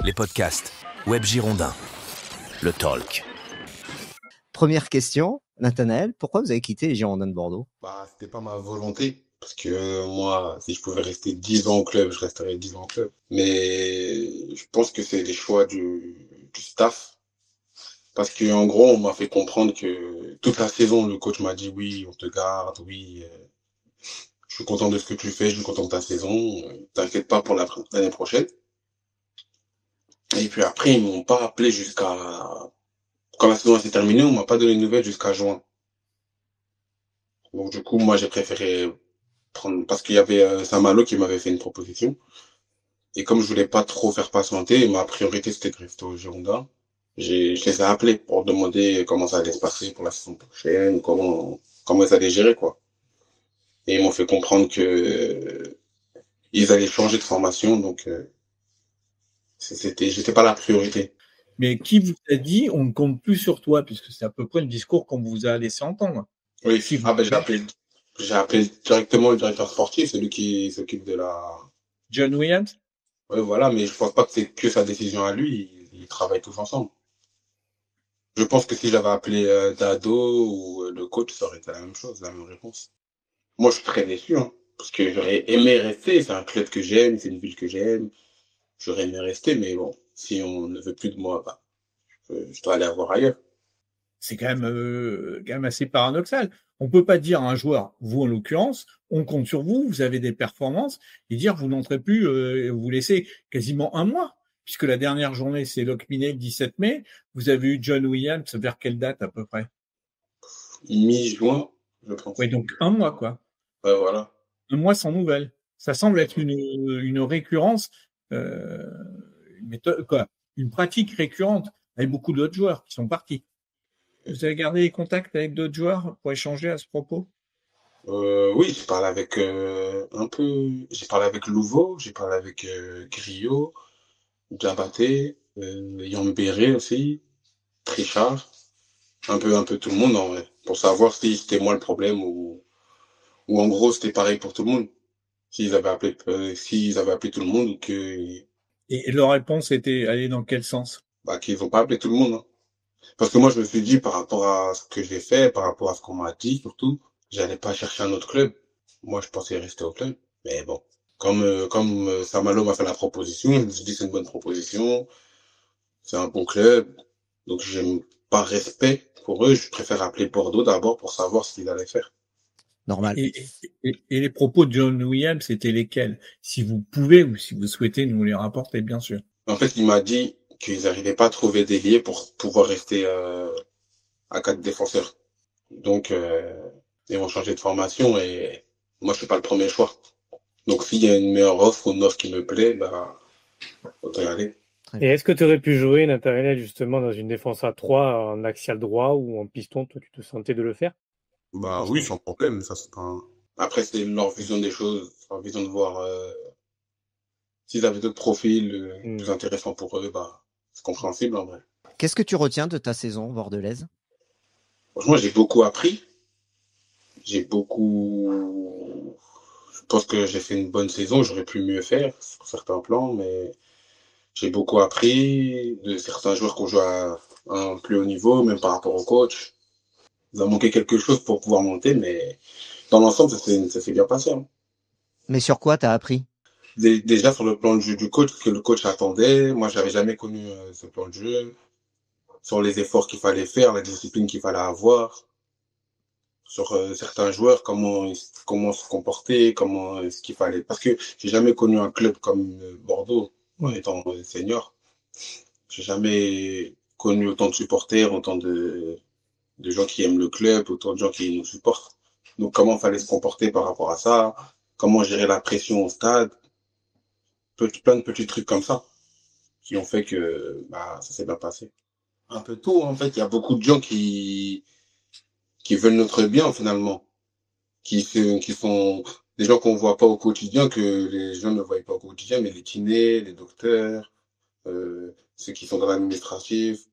les podcasts Web Girondin, le talk. Première question, Nathanaël, pourquoi vous avez quitté les Girondins de Bordeaux? C'était pas ma volonté. Parce que moi, si je pouvais rester 10 ans au club, je resterais 10 ans au club. Mais je pense que c'est des choix du staff. Parce que en gros, on m'a fait comprendre que toute la saison, le coach m'a dit oui, on te garde, oui, je suis content de ce que tu fais, je suis content de ta saison, t'inquiète pas pour l'année prochaine. Et puis après, ils m'ont pas appelé quand la saison s'est terminée, on m'a pas donné de nouvelles jusqu'à juin. Donc du coup, moi, j'ai préféré parce qu'il y avait Saint-Malo qui m'avait fait une proposition. Et comme je voulais pas trop faire patienter, ma priorité c'était de rester au Girondins. Je les ai appelés pour demander comment ça allait se passer pour la saison prochaine, comment ils allaient gérer, quoi. Et ils m'ont fait comprendre que ils allaient changer de formation, donc j'étais pas la priorité. Mais qui vous a dit on ne compte plus sur toi, puisque c'est à peu près le discours qu'on vous a laissé entendre. Oui, Si vous... j'ai appelé directement le directeur sportif, celui qui s'occupe de la... John Williams? Ouais, voilà, mais je pense pas que c'est que sa décision à lui, ils travaillent tous ensemble. Je pense que si j'avais appelé Dado ou le coach, ça aurait été la même chose, la même réponse. Moi, je suis très déçu, hein, parce que j'aurais aimé rester. C'est un club que j'aime, c'est une ville que j'aime. J'aurais aimé rester, mais bon, si on ne veut plus de moi, je dois aller voir ailleurs. C'est quand même assez paradoxal. On peut pas dire à un joueur, vous en l'occurrence, on compte sur vous, vous avez des performances, et dire vous n'entrez plus, vous laissez quasiment un mois, puisque la dernière journée c'est Locminé le 17 mai. Vous avez eu John Williams vers quelle date à peu près? Mi-juin, je pense. Oui, donc un mois quoi. Ouais, voilà. Un mois sans nouvelles. Ça semble être une récurrence, une méthode, quoi, une pratique récurrente avec beaucoup d'autres joueurs qui sont partis. Vous avez gardé les contacts avec d'autres joueurs pour échanger à ce propos? Oui, j'ai parlé avec j'ai parlé avec Louveau, j'ai parlé avec Griot, Diabaté, Yambéré aussi, Trichard, un peu tout le monde en vrai, pour savoir si c'était moi le problème ou en gros c'était pareil pour tout le monde. S'ils avaient appelé tout le monde ou Et leur réponse était allée dans quel sens? qu'ils ont pas appelé tout le monde, hein. Parce que moi, je me suis dit, par rapport à ce que j'ai fait, par rapport à ce qu'on m'a dit, surtout, j'allais pas chercher un autre club. Moi, je pensais rester au club. Mais bon. Comme Saint-Malo m'a fait la proposition, je me suis dit, c'est une bonne proposition. C'est un bon club. Donc, j'ai pas respect pour eux. Je préfère appeler Bordeaux d'abord pour savoir ce qu'ils allaient faire. Normal. Et les propos de John Williams, c'était lesquels? Si vous pouvez ou si vous souhaitez nous les rapporter, bien sûr. En fait, il m'a dit qu'ils n'arrivaient pas à trouver des liés pour pouvoir rester à 4 défenseurs. Donc, ils vont changer de formation et moi, je suis pas le premier choix. Donc, s'il y a une meilleure offre ou une offre qui me plaît, autant y aller. Et est-ce que tu aurais pu jouer, Nathanaël, justement, dans une défense à 3 en axial droit ou en piston? Toi, tu te sentais de le faire? Oui, sans problème. Ça, c'est pas... Après, c'est leur vision des choses, leur vision de voir s'ils avaient d'autres profils plus intéressants pour eux, c'est compréhensible en vrai. Qu'est-ce que tu retiens de ta saison bordelaise? Franchement, j'ai beaucoup appris. Je pense que j'ai fait une bonne saison. J'aurais pu mieux faire sur certains plans, mais j'ai beaucoup appris de certains joueurs qui ont joué à un plus haut niveau, même par rapport au coach. Il a manqué quelque chose pour pouvoir monter, mais dans l'ensemble, ça s'est bien passé, hein. Mais sur quoi t'as appris? Déjà sur le plan de jeu du coach, ce que le coach attendait. Moi, j'avais jamais connu ce plan de jeu. Sur les efforts qu'il fallait faire, la discipline qu'il fallait avoir. Sur certains joueurs, comment se comporter, comment ce qu'il fallait. Parce que j'ai jamais connu un club comme Bordeaux, en étant senior. J'ai jamais connu autant de supporters, autant de gens qui aiment le club, autant de gens qui nous supportent. Donc comment fallait se comporter par rapport à ça, comment gérer la pression au stade, plein de petits trucs comme ça qui ont fait que ça s'est bien passé. Un peu tout, en fait, il y a beaucoup de gens qui veulent notre bien finalement, qui sont des gens qu'on voit pas au quotidien, que les gens ne voient pas au quotidien, mais les kinés, les docteurs, ceux qui sont dans l'administratif,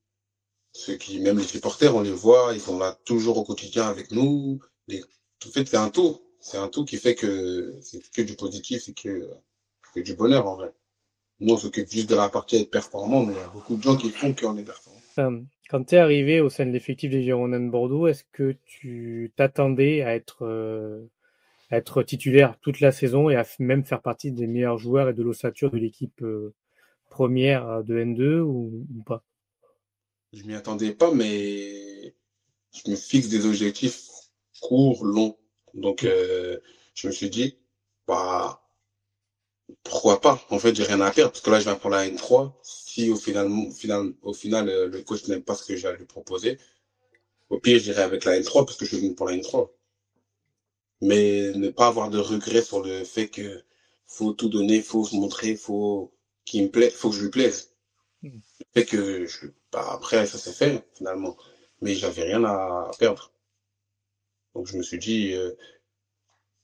même les supporters, on les voit, ils sont là toujours au quotidien avec nous. En fait, c'est un tout qui fait que c'est que du positif, c'est que du bonheur en vrai. Nous, on s'occupe juste de la partie être performant, mais il y a beaucoup de gens qui font qu'on est performant. Quand tu es arrivé au sein de l'effectif des Girondins de Bordeaux, est-ce que tu t'attendais à être titulaire toute la saison et à même faire partie des meilleurs joueurs et de l'ossature de l'équipe première de N2 ou pas? Je m'y attendais pas, mais je me fixe des objectifs courts, longs. Donc, je me suis dit, bah, pourquoi pas? En fait, j'ai rien à perdre, parce que là, je viens pour la N3. Si au final, le coach n'aime pas ce que j'ai à lui proposer, au pire, j'irai avec la N3 parce que je suis venu pour la N3. Mais ne pas avoir de regrets sur le fait que faut tout donner, faut se montrer, faut qu'il me plaise, faut que je lui plaise. Mm. Le fait que bah, après, ça s'est fait, finalement. Mais j'avais rien à perdre. Donc, je me suis dit,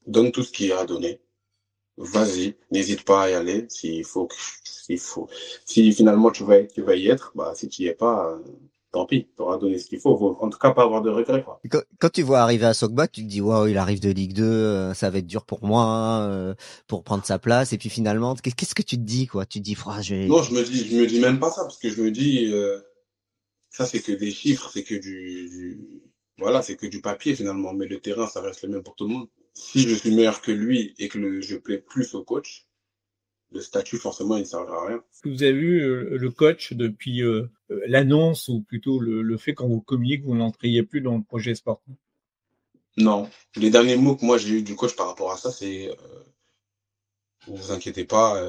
donne tout ce qu'il y a à donner. Vas-y, n'hésite pas à y aller. Si finalement tu vas y être, bah, si tu y es pas, tant pis, tu auras donné ce qu'il faut. Faut, en tout cas, pas avoir de regrets, quoi. Quand tu vois arriver à Sogba, tu te dis waouh, il arrive de Ligue 2, ça va être dur pour moi pour prendre sa place. Et puis finalement, qu'est-ce que tu te dis quoi? Tu te dis, Non, je me dis même pas ça parce que je me dis, ça c'est que des chiffres, c'est que voilà, c'est que du papier finalement. Mais le terrain, ça reste le même pour tout le monde. Si je suis meilleur que lui et que je plais plus au coach, le statut forcément il ne servira à rien. Vous avez vu le coach depuis l'annonce ou plutôt le fait quand vous communiquez que vous n'entriez plus dans le projet sportif? Non, les derniers mots que moi j'ai eu du coach par rapport à ça, c'est vous inquiétez pas,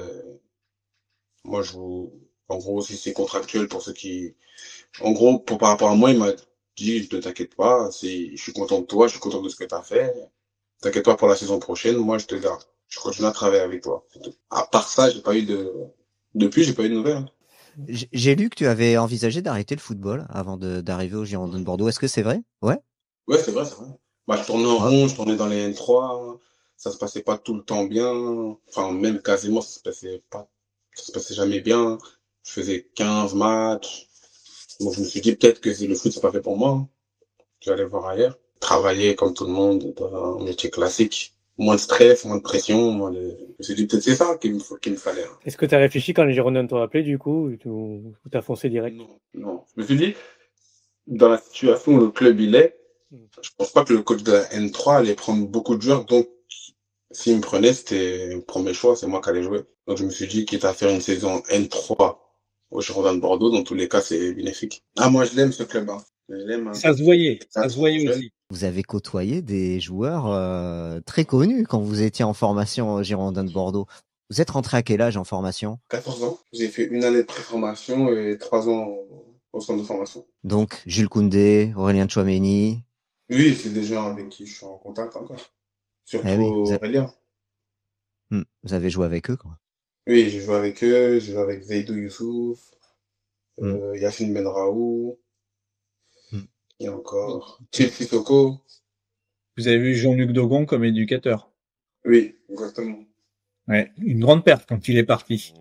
moi en gros si c'est contractuel pour ceux qui, en gros par rapport à moi il m'a dit ne t'inquiète pas, je suis content de toi, je suis content de ce que tu as fait, t'inquiète pas pour la saison prochaine, moi je te garde, je continue à travailler avec toi. À part ça, j'ai pas eu de nouvelles. J'ai lu que tu avais envisagé d'arrêter le football avant d'arriver au Girondins de Bordeaux. Est-ce que c'est vrai? Ouais. Ouais, c'est vrai, c'est vrai. Bah, je tournais en rond, je tournais dans les N3, ça se passait pas tout le temps bien, enfin, même quasiment, ça se passait jamais bien. Je faisais 15 matchs. Bon, je me suis dit peut-être que le foot, c'est pas fait pour moi, hein. J'allais voir ailleurs. Travailler comme tout le monde dans un métier classique. Moins de stress, moins de pression, je me suis dit peut-être c'est ça qu'il me fallait, hein. Est-ce que tu as réfléchi quand les Girondins t'ont appelé du coup ou t'as foncé direct? Non, non. Je me suis dit, dans la situation où le club il est, je pense pas que le coach de la N3 allait prendre beaucoup de joueurs, donc s'il me prenait, c'était le premier choix, c'est moi qui allais jouer. Donc je me suis dit, quitte à faire une saison N3 au Girondins de Bordeaux, dans tous les cas, c'est bénéfique. Ah, moi je l'aime ce club, hein. Je l'aime, hein. Ça se voyait aussi. Vous avez côtoyé des joueurs très connus quand vous étiez en formation au Girondins de Bordeaux. Vous êtes rentré à quel âge en formation? 14 ans. J'ai fait une année de pré-formation et 3 ans au centre de formation. Donc Jules Koundé, Aurélien Tchouaméni. Oui, c'est des gens avec qui je suis en contact encore. Surtout Eh oui, Aurélien. vous avez joué avec eux, quoi. Oui, j'ai joué avec eux, j'ai joué avec Zaidou Youssouf, Yacine Benraou, Mm. et encore Thierry Sissoko. Vous avez vu Jean-Luc Dogon comme éducateur. Oui, exactement. Ouais, une grande perte quand il est parti.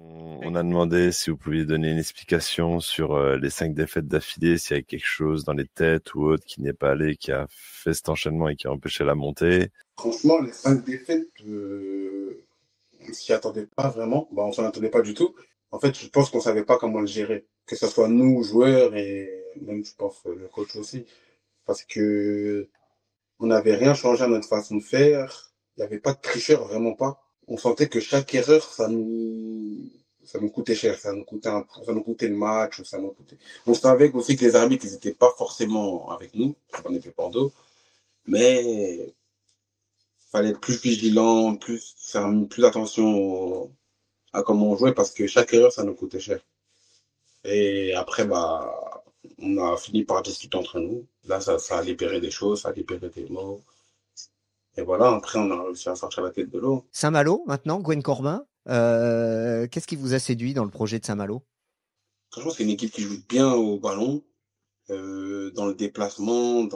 On a demandé si vous pouviez donner une explication sur les 5 défaites d'affilée, s'il y a quelque chose dans les têtes ou autre qui n'est pas allé, qui a fait cet enchaînement et qui a empêché la montée. Franchement, les 5 défaites, on s'y attendait pas vraiment. Bah, on s'en attendait pas du tout. En fait, je pense qu'on savait pas comment le gérer. Que ce soit nous, joueurs, et même, je pense, le coach aussi. Parce que on n'avait rien changé à notre façon de faire. Il n'y avait pas de tricheur, vraiment pas. On sentait que chaque erreur, ça nous coûtait cher. Ça nous coûtait le match, On savait aussi que les arbitres, ils étaient pas forcément avec nous. On était Bordeaux. Mais, fallait être plus vigilant, faire plus attention à comment on jouait parce que chaque erreur, ça nous coûtait cher. Et après, bah, on a fini par discuter entre nous. Là, ça a libéré des choses, ça a libéré des mots. Et voilà, après, on a réussi à sortir la tête de l'eau. Saint-Malo, maintenant, Gwen Corbin. Qu'est-ce qui vous a séduit dans le projet de Saint-Malo? Franchement, c'est une équipe qui joue bien au ballon, dans le déplacement,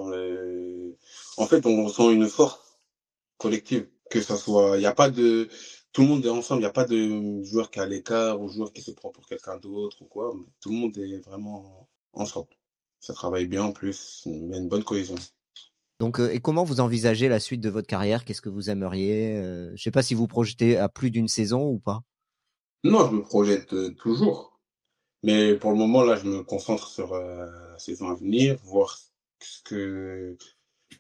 en fait, on ressent une force collective. Que ça soit, il n'y a pas de, tout le monde est ensemble, il n'y a pas de joueur qui est à l'écart ou joueur qui se prend pour quelqu'un d'autre ou quoi. Tout le monde est vraiment ensemble. Ça travaille bien en plus, il y a une bonne cohésion. Donc, et comment vous envisagez la suite de votre carrière? Qu'est-ce que vous aimeriez? Je sais pas si vous projetez à plus d'une saison ou pas. Non, je me projette toujours. Mais pour le moment, là, je me concentre sur la saison à venir, voir ce que,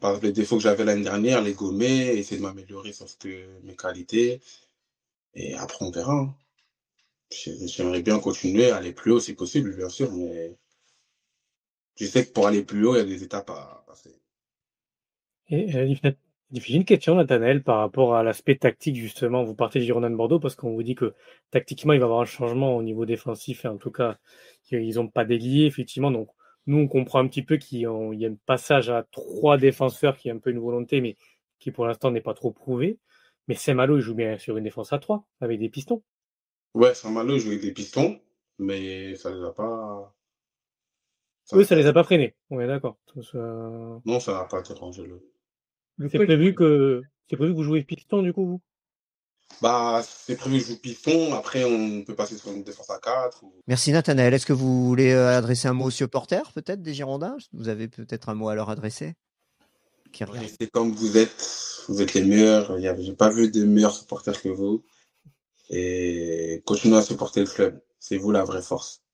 par exemple, les défauts que j'avais l'année dernière, les gommer, essayer de m'améliorer sur mes qualités. Et après, on verra, hein. J'aimerais bien continuer à aller plus haut si possible, bien sûr, mais je sais que pour aller plus haut, il y a des étapes à passer. Et j'ai une question, Nathanaël, par rapport à l'aspect tactique, justement. Vous partez du Girondin de Bordeaux parce qu'on vous dit que tactiquement, il va y avoir un changement au niveau défensif, et en tout cas, qu'ils n'ont pas délié, effectivement. Donc, nous, on comprend un petit peu qu'il y a un passage à 3 défenseurs qui est un peu une volonté, mais qui pour l'instant n'est pas trop prouvé. Mais Saint-Malo, il joue bien sur une défense à 3 avec des pistons. Ouais, Saint-Malo jouait des pistons, mais ça les a pas. Eux, ça les a pas freinés. On est d'accord. Ça- Non, ça n'a pas dérangé le. Le C'est coach, prévu que vous jouez piston, du coup, vous? Bah, c'est prévu que je joue piston. Après, on peut passer sur une défense à 4. Merci Nathanaël. Est-ce que vous voulez adresser un mot aux supporters, peut-être, des Girondins? Vous avez peut-être un mot à leur adresser? Qui regarde. Restez comme vous êtes. Vous êtes les meilleurs. J'ai pas vu de meilleurs supporters que vous. Et continuez à supporter le club. C'est vous la vraie force.